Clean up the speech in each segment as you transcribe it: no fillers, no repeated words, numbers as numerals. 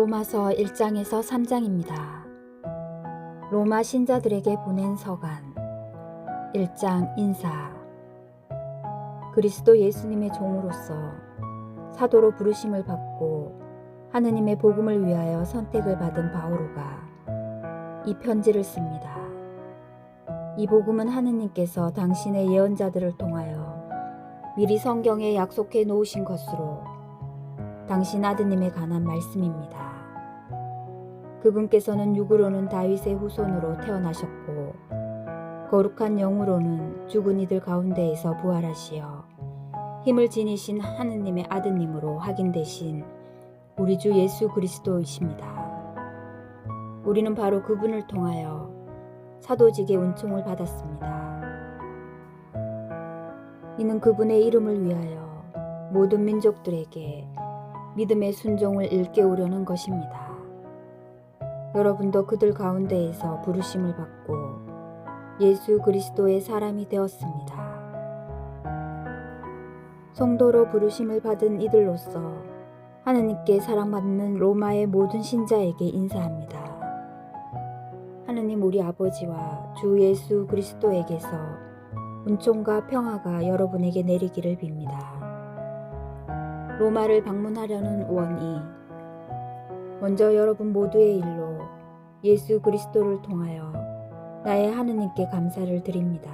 로마서 1장에서 3장입니다. 로마 신자들에게 보낸 서간 1장 인사. 그리스도 예수님의 종으로서 사도로 부르심을 받고 하느님의 복음을 위하여 선택을 받은 바오로가 이 편지를 씁니다. 이 복음은 하느님께서 당신의 예언자들을 통하여 미리 성경에 약속해 놓으신 것으로 당신 아드님에 관한 말씀입니다. 그분께서는 육으로는 다윗의 후손으로 태어나셨고 거룩한 영으로는 죽은 이들 가운데에서 부활하시어 힘을 지니신 하느님의 아드님으로 확인되신 우리 주 예수 그리스도이십니다. 우리는 바로 그분을 통하여 사도직의 은총을 받았습니다. 이는 그분의 이름을 위하여 모든 민족들에게 믿음의 순종을 일깨우려는 것입니다. 여러분도 그들 가운데에서 부르심을 받고 예수 그리스도의 사람이 되었습니다. 성도로 부르심을 받은 이들로서 하느님께 사랑받는 로마의 모든 신자에게 인사합니다. 하느님 우리 아버지와 주 예수 그리스도에게서 은총과 평화가 여러분에게 내리기를 빕니다. 로마를 방문하려는 원이 먼저 여러분 모두의 일로 예수 그리스도를 통하여 나의 하느님께 감사를 드립니다.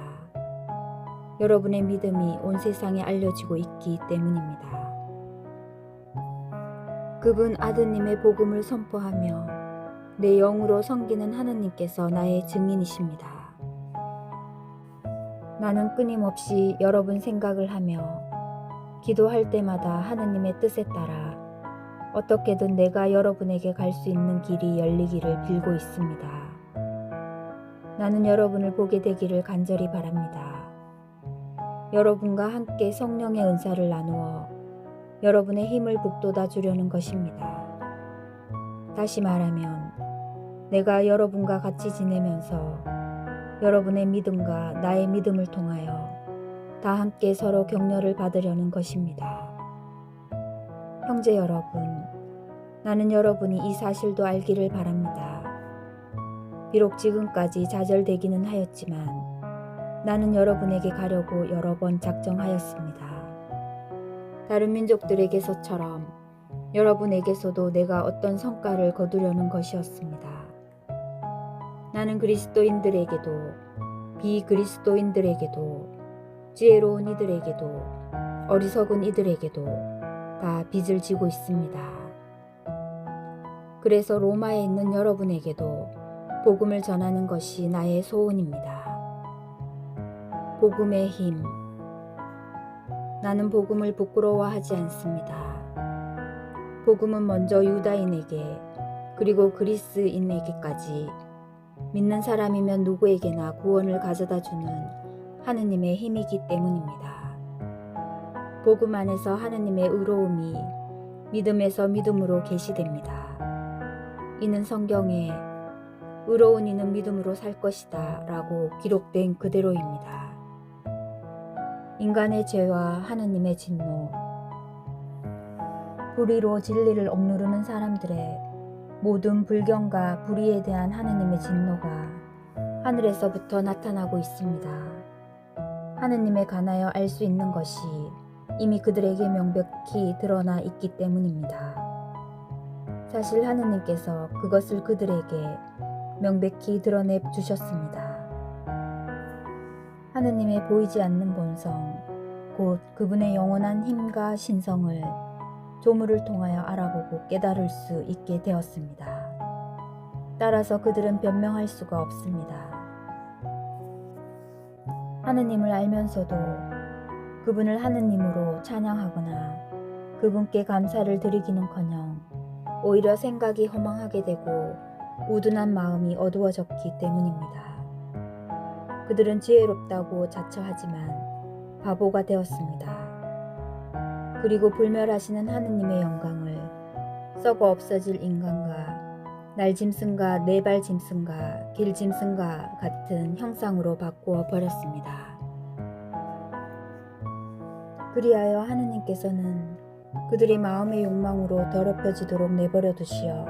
여러분의 믿음이 온 세상에 알려지고 있기 때문입니다. 그분 아드님의 복음을 선포하며 내 영으로 섬기는 하느님께서 나의 증인이십니다. 나는 끊임없이 여러분 생각을 하며 기도할 때마다 하느님의 뜻에 따라 어떻게든 내가 여러분에게 갈 수 있는 길이 열리기를 빌고 있습니다. 나는 여러분을 보게 되기를 간절히 바랍니다. 여러분과 함께 성령의 은사를 나누어 여러분의 힘을 북돋아 주려는 것입니다. 다시 말하면 내가 여러분과 같이 지내면서 여러분의 믿음과 나의 믿음을 통하여 다 함께 서로 격려를 받으려는 것입니다. 형제 여러분, 나는 여러분이 이 사실도 알기를 바랍니다. 비록 지금까지 좌절되기는 하였지만 나는 여러분에게 가려고 여러 번 작정하였습니다. 다른 민족들에게서처럼 여러분에게서도 내가 어떤 성과를 거두려는 것이었습니다. 나는 그리스도인들에게도 비그리스도인들에게도 지혜로운 이들에게도 어리석은 이들에게도 다 빚을 지고 있습니다. 그래서 로마에 있는 여러분에게도 복음을 전하는 것이 나의 소원입니다. 복음의 힘. 나는 복음을 부끄러워하지 않습니다. 복음은 먼저 유다인에게 그리고 그리스인에게까지 믿는 사람이면 누구에게나 구원을 가져다 주는 하느님의 힘이기 때문입니다. 복음 안에서 하느님의 의로움이 믿음에서 믿음으로 계시됩니다. 이는 성경에 의로운 이는 믿음으로 살 것이다 라고 기록된 그대로입니다. 인간의 죄와 하느님의 진노, 불의로 진리를 억누르는 사람들의 모든 불경과 불의에 대한 하느님의 진노가 하늘에서부터 나타나고 있습니다. 하느님에 관하여 알 수 있는 것이 이미 그들에게 명백히 드러나 있기 때문입니다. 사실 하느님께서 그것을 그들에게 명백히 드러내 주셨습니다. 하느님의 보이지 않는 본성, 곧 그분의 영원한 힘과 신성을 조물을 통하여 알아보고 깨달을 수 있게 되었습니다. 따라서 그들은 변명할 수가 없습니다. 하느님을 알면서도 그분을 하느님으로 찬양하거나 그분께 감사를 드리기는커녕 오히려 생각이 허망하게 되고 우둔한 마음이 어두워졌기 때문입니다. 그들은 지혜롭다고 자처하지만 바보가 되었습니다. 그리고 불멸하시는 하느님의 영광을 썩어 없어질 인간과 날짐승과 네발짐승과 길짐승과 같은 형상으로 바꾸어 버렸습니다. 그리하여 하느님께서는 그들이 마음의 욕망으로 더럽혀지도록 내버려 두시어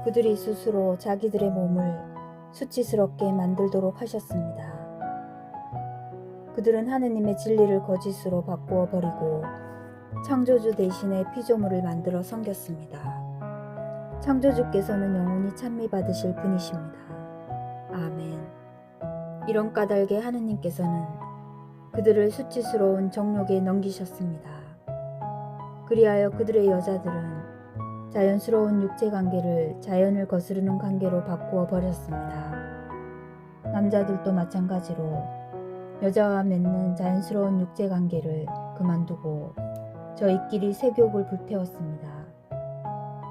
그들이 스스로 자기들의 몸을 수치스럽게 만들도록 하셨습니다. 그들은 하느님의 진리를 거짓으로 바꾸어 버리고 창조주 대신에 피조물을 만들어 섬겼습니다. 창조주께서는 영원히 찬미받으실 분이십니다. 아멘. 이런 까닭에 하느님께서는 그들을 수치스러운 정욕에 넘기셨습니다. 그리하여 그들의 여자들은 자연스러운 육체관계를 자연을 거스르는 관계로 바꾸어 버렸습니다. 남자들도 마찬가지로 여자와 맺는 자연스러운 육체관계를 그만두고 저희끼리 색욕을 불태웠습니다.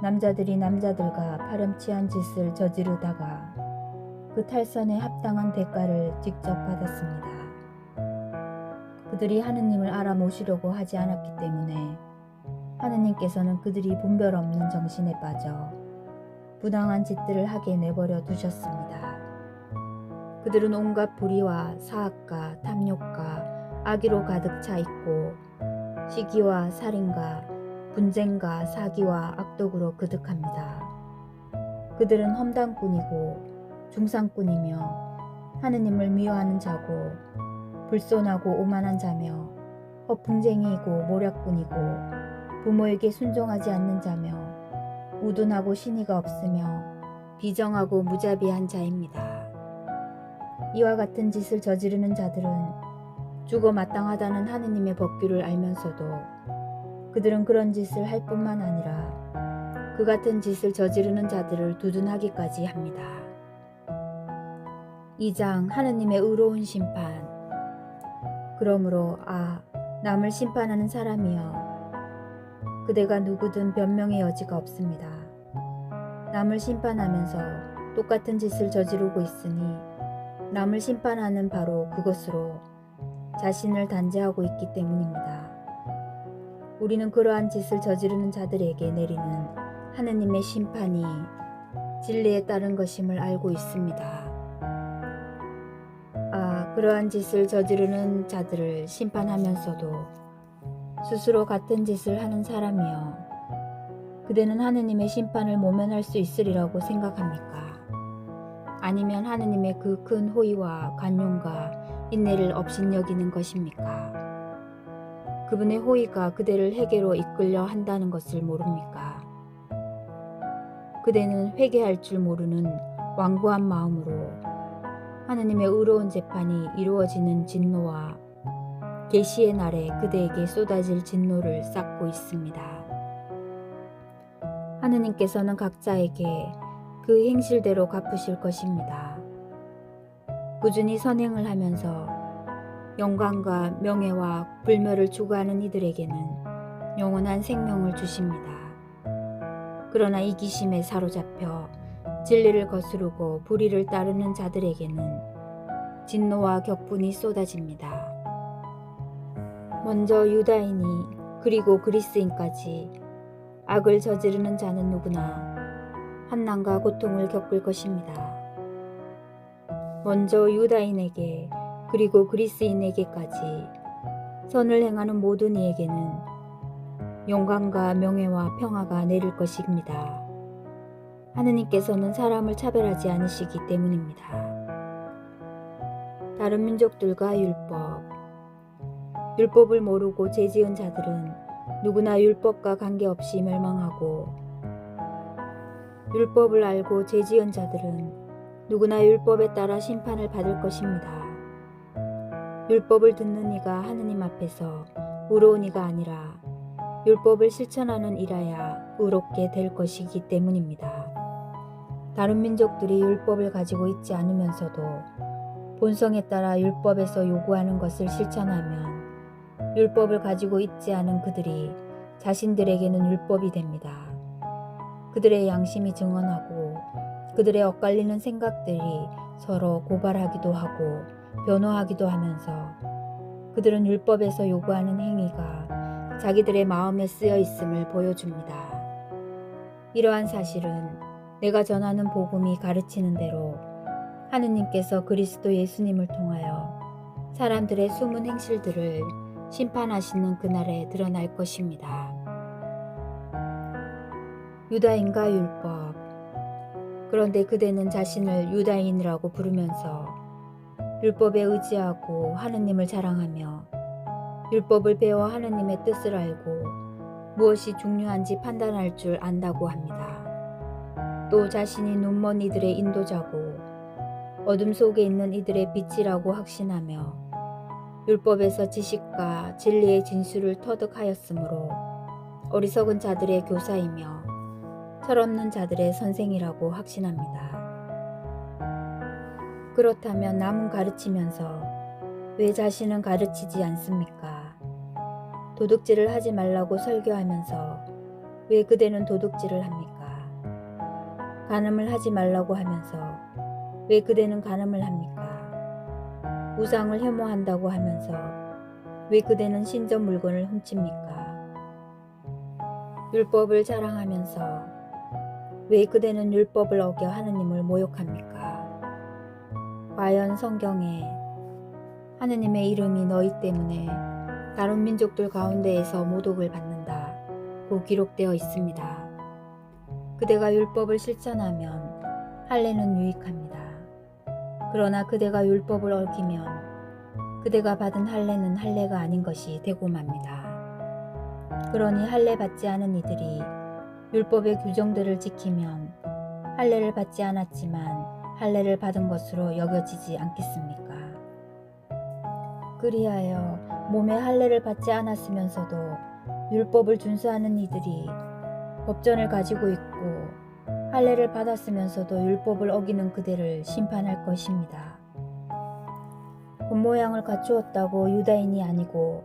남자들이 남자들과 파렴치한 짓을 저지르다가 그 탈선에 합당한 대가를 직접 받았습니다. 그들이 하느님을 알아 모시려고 하지 않았기 때문에 하느님께서는 그들이 분별 없는 정신에 빠져 부당한 짓들을 하게 내버려 두셨습니다. 그들은 온갖 불의와 사악과 탐욕과 악의로 가득 차 있고 시기와 살인과 분쟁과 사기와 악독으로 그득합니다. 그들은 험담꾼이고 중상꾼이며 하느님을 미워하는 자고 불손하고 오만한 자며 허풍쟁이이고 모략꾼이고 부모에게 순종하지 않는 자며 우둔하고 신의가 없으며 비정하고 무자비한 자입니다. 이와 같은 짓을 저지르는 자들은 죽어 마땅하다는 하느님의 법규를 알면서도 그들은 그런 짓을 할 뿐만 아니라 그 같은 짓을 저지르는 자들을 두둔하기까지 합니다. 2장 하느님의 의로운 심판. 그러므로 남을 심판하는 사람이여 그대가 누구든 변명의 여지가 없습니다. 남을 심판하면서 똑같은 짓을 저지르고 있으니 남을 심판하는 바로 그것으로 자신을 단죄하고 있기 때문입니다. 우리는 그러한 짓을 저지르는 자들에게 내리는 하느님의 심판이 진리에 따른 것임을 알고 있습니다. 그러한 짓을 저지르는 자들을 심판하면서도 스스로 같은 짓을 하는 사람이여 그대는 하느님의 심판을 모면할 수 있으리라고 생각합니까? 아니면 하느님의 그 큰 호의와 간용과 인내를 업신여기는 것입니까? 그분의 호의가 그대를 회개로 이끌려 한다는 것을 모릅니까? 그대는 회개할 줄 모르는 완고한 마음으로 하느님의 의로운 재판이 이루어지는 진노와 계시의 날에 그대에게 쏟아질 진노를 쌓고 있습니다. 하느님께서는 각자에게 그 행실대로 갚으실 것입니다. 꾸준히 선행을 하면서 영광과 명예와 불멸을 추구하는 이들에게는 영원한 생명을 주십니다. 그러나 이기심에 사로잡혀 진리를 거스르고 불의를 따르는 자들에게는 진노와 격분이 쏟아집니다. 먼저 유다인이 그리고 그리스인까지 악을 저지르는 자는 누구나 환난과 고통을 겪을 것입니다. 먼저 유다인에게 그리고 그리스인에게까지 선을 행하는 모든 이에게는 영광과 명예와 평화가 내릴 것입니다. 하느님께서는 사람을 차별하지 않으시기 때문입니다. 다른 민족들과 율법을 모르고 죄지은 자들은 누구나 율법과 관계없이 멸망하고 율법을 알고 죄지은 자들은 누구나 율법에 따라 심판을 받을 것입니다. 율법을 듣는 이가 하느님 앞에서 의로운 이가 아니라 율법을 실천하는 이라야 의롭게 될 것이기 때문입니다. 다른 민족들이 율법을 가지고 있지 않으면서도 본성에 따라 율법에서 요구하는 것을 실천하면 율법을 가지고 있지 않은 그들이 자신들에게는 율법이 됩니다. 그들의 양심이 증언하고 그들의 엇갈리는 생각들이 서로 고발하기도 하고 변호하기도 하면서 그들은 율법에서 요구하는 행위가 자기들의 마음에 쓰여 있음을 보여줍니다. 이러한 사실은 내가 전하는 복음이 가르치는 대로 하느님께서 그리스도 예수님을 통하여 사람들의 숨은 행실들을 심판하시는 그날에 드러날 것입니다. 유다인과 율법. 그런데 그대는 자신을 유다인이라고 부르면서 율법에 의지하고 하느님을 자랑하며 율법을 배워 하느님의 뜻을 알고 무엇이 중요한지 판단할 줄 안다고 합니다. 또 자신이 눈먼 이들의 인도자고 어둠 속에 있는 이들의 빛이라고 확신하며 율법에서 지식과 진리의 진수를 터득하였으므로 어리석은 자들의 교사이며 철없는 자들의 선생이라고 확신합니다. 그렇다면 남은 가르치면서 왜 자신은 가르치지 않습니까? 도둑질을 하지 말라고 설교하면서 왜 그대는 도둑질을 합니까? 간음을 하지 말라고 하면서 왜 그대는 간음을 합니까? 우상을 혐오한다고 하면서 왜 그대는 신전 물건을 훔칩니까? 율법을 자랑하면서 왜 그대는 율법을 어겨 하느님을 모욕합니까? 과연 성경에 하느님의 이름이 너희 때문에 다른 민족들 가운데에서 모독을 받는다고 기록되어 있습니다. 그대가 율법을 실천하면 할례는 유익합니다. 그러나 그대가 율법을 어기면 그대가 받은 할례는 할례가 아닌 것이 되고 맙니다. 그러니 할례 받지 않은 이들이 율법의 규정들을 지키면 할례를 받지 않았지만 할례를 받은 것으로 여겨지지 않겠습니까? 그리하여 몸에 할례를 받지 않았으면서도 율법을 준수하는 이들이 법전을 가지고 있고 할례를 받았으면서도 율법을 어기는 그들을 심판할 것입니다. 겉모양을 갖추었다고 유다인이 아니고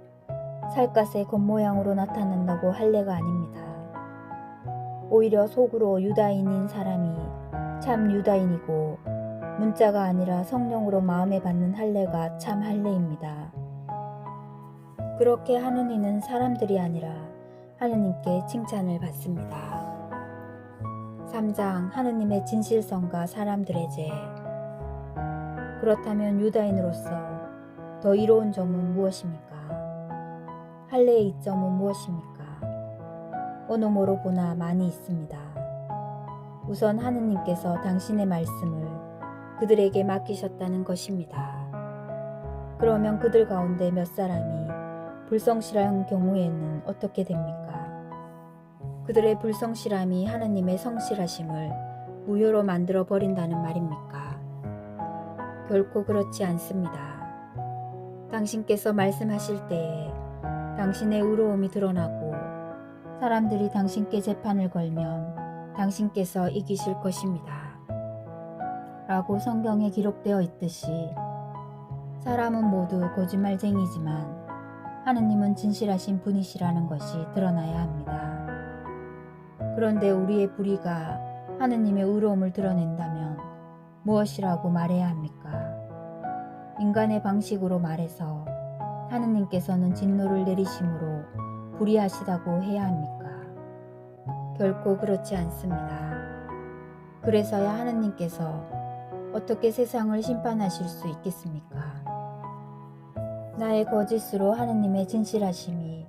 살갗의 겉모양으로 나타난다고 할례가 아닙니다. 오히려 속으로 유다인인 사람이 참 유다인이고 문자가 아니라 성령으로 마음에 받는 할례가 참 할례입니다. 그렇게 하는 이는 사람들이 아니라 하느님께 칭찬을 받습니다. 3장 하느님의 진실성과 사람들의 죄. 그렇다면 유다인으로서 더 이로운 점은 무엇입니까? 할례의 이점은 무엇입니까? 어느 모로 보나 많이 있습니다. 우선 하느님께서 당신의 말씀을 그들에게 맡기셨다는 것입니다. 그러면 그들 가운데 몇 사람이 불성실한 경우에는 어떻게 됩니까? 그들의 불성실함이 하느님의 성실하심을 무효로 만들어 버린다는 말입니까? 결코 그렇지 않습니다. 당신께서 말씀하실 때에 당신의 의로움이 드러나고 사람들이 당신께 재판을 걸면 당신께서 이기실 것입니다. 라고 성경에 기록되어 있듯이 사람은 모두 거짓말쟁이지만 하느님은 진실하신 분이시라는 것이 드러나야 합니다. 그런데 우리의 불의가 하느님의 의로움을 드러낸다면 무엇이라고 말해야 합니까? 인간의 방식으로 말해서 하느님께서는 진노를 내리심으로 불의하시다고 해야 합니까? 결코 그렇지 않습니다. 그래서야 하느님께서 어떻게 세상을 심판하실 수 있겠습니까? 나의 거짓으로 하느님의 진실하심이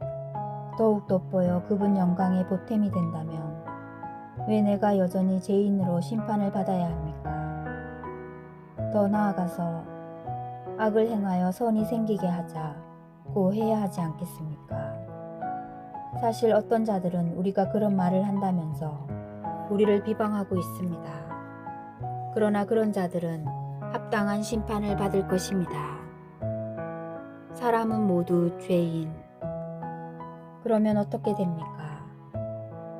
더욱 돋보여 그분 영광의 보탬이 된다면 왜 내가 여전히 죄인으로 심판을 받아야 합니까? 더 나아가서 악을 행하여 선이 생기게 하자고 해야 하지 않겠습니까? 사실 어떤 자들은 우리가 그런 말을 한다면서 우리를 비방하고 있습니다. 그러나 그런 자들은 합당한 심판을 받을 것입니다. 사람은 모두 죄인. 그러면 어떻게 됩니까?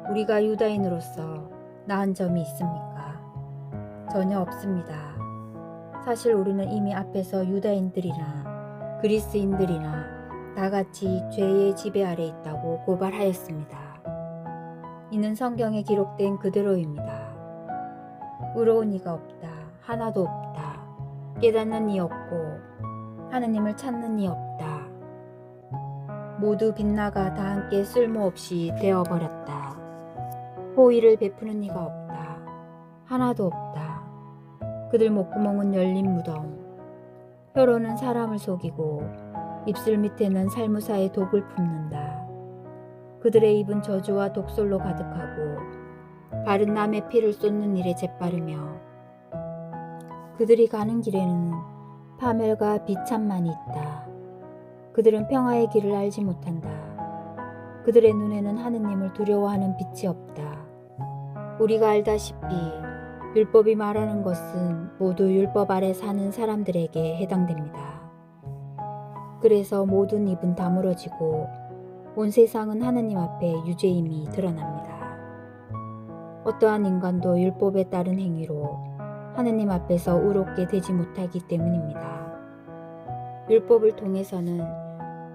우리가 유다인으로서 나은 점이 있습니까? 전혀 없습니다. 사실 우리는 이미 앞에서 유다인들이나 그리스인들이나 다 같이 죄의 지배 아래 있다고 고발하였습니다. 이는 성경에 기록된 그대로입니다. 의로운 이가 없다. 하나도 없다. 깨닫는 이 없고 하느님을 찾는 이 없다. 모두 빗나가 다 함께 쓸모없이 되어버렸다. 호의를 베푸는 이가 없다. 하나도 없다. 그들 목구멍은 열린 무덤. 혀로는 사람을 속이고 입술 밑에는 살무사의 독을 품는다. 그들의 입은 저주와 독설로 가득하고 발은 남의 피를 쏟는 일에 재빠르며 그들이 가는 길에는 파멸과 비참만이 있다. 그들은 평화의 길을 알지 못한다. 그들의 눈에는 하느님을 두려워하는 빛이 없다. 우리가 알다시피 율법이 말하는 것은 모두 율법 아래 사는 사람들에게 해당됩니다. 그래서 모든 입은 다물어지고 온 세상은 하느님 앞에 유죄임이 드러납니다. 어떠한 인간도 율법에 따른 행위로 하느님 앞에서 의롭게 되지 못하기 때문입니다. 율법을 통해서는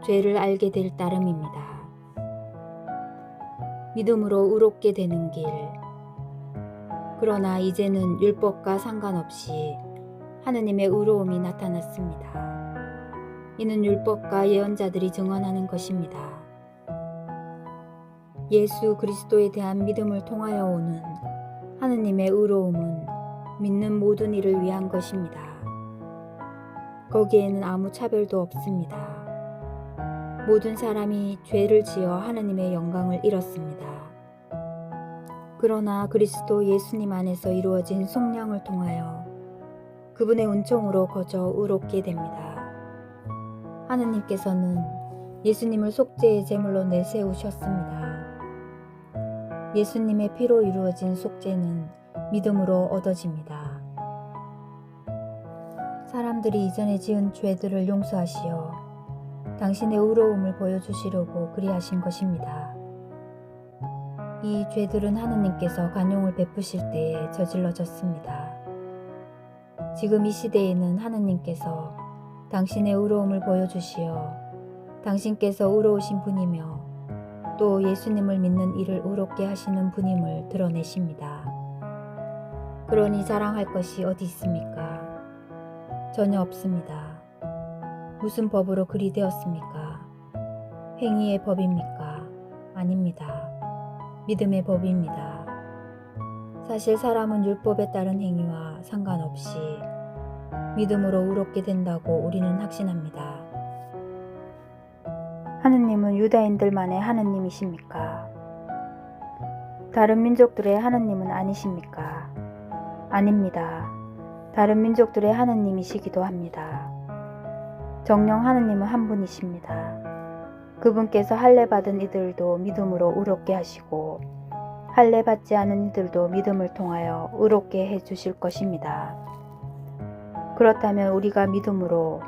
죄를 알게 될 따름입니다. 믿음으로 의롭게 되는 길. 그러나 이제는 율법과 상관없이 하느님의 의로움이 나타났습니다. 이는 율법과 예언자들이 증언하는 것입니다. 예수 그리스도에 대한 믿음을 통하여 오는 하느님의 의로움은 믿는 모든 이를 위한 것입니다. 거기에는 아무 차별도 없습니다. 모든 사람이 죄를 지어 하느님의 영광을 잃었습니다. 그러나 그리스도 예수님 안에서 이루어진 속량을 통하여 그분의 은총으로 거저 의롭게 됩니다. 하느님께서는 예수님을 속죄의 제물로 내세우셨습니다. 예수님의 피로 이루어진 속죄는 믿음으로 얻어집니다. 사람들이 이전에 지은 죄들을 용서하시어 당신의 의로움을 보여주시려고 그리하신 것입니다. 이 죄들은 하느님께서 관용을 베푸실 때에 저질러졌습니다. 지금 이 시대에는 하느님께서 당신의 의로움을 보여주시어 당신께서 의로우신 분이며 또 예수님을 믿는 이를 의롭게 하시는 분임을 드러내십니다. 그러니 자랑할 것이 어디 있습니까? 전혀 없습니다. 무슨 법으로 그리 되었습니까? 행위의 법입니까? 아닙니다. 믿음의 법입니다. 사실 사람은 율법에 따른 행위와 상관없이 믿음으로 의롭게 된다고 우리는 확신합니다. 하느님은 유다인들만의 하느님이십니까? 다른 민족들의 하느님은 아니십니까? 아닙니다. 다른 민족들의 하느님이시기도 합니다. 정녕 하느님은 한 분이십니다. 그분께서 할례 받은 이들도 믿음으로 의롭게 하시고 할례 받지 않은 이들도 믿음을 통하여 의롭게 해 주실 것입니다. 그렇다면 우리가 믿음으로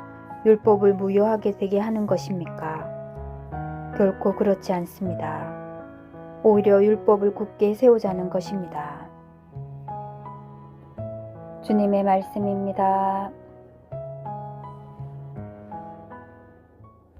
율법을 무효하게 되게 하는 것입니까? 결코 그렇지 않습니다. 오히려 율법을 굳게 세우자는 것입니다. 주님의 말씀입니다.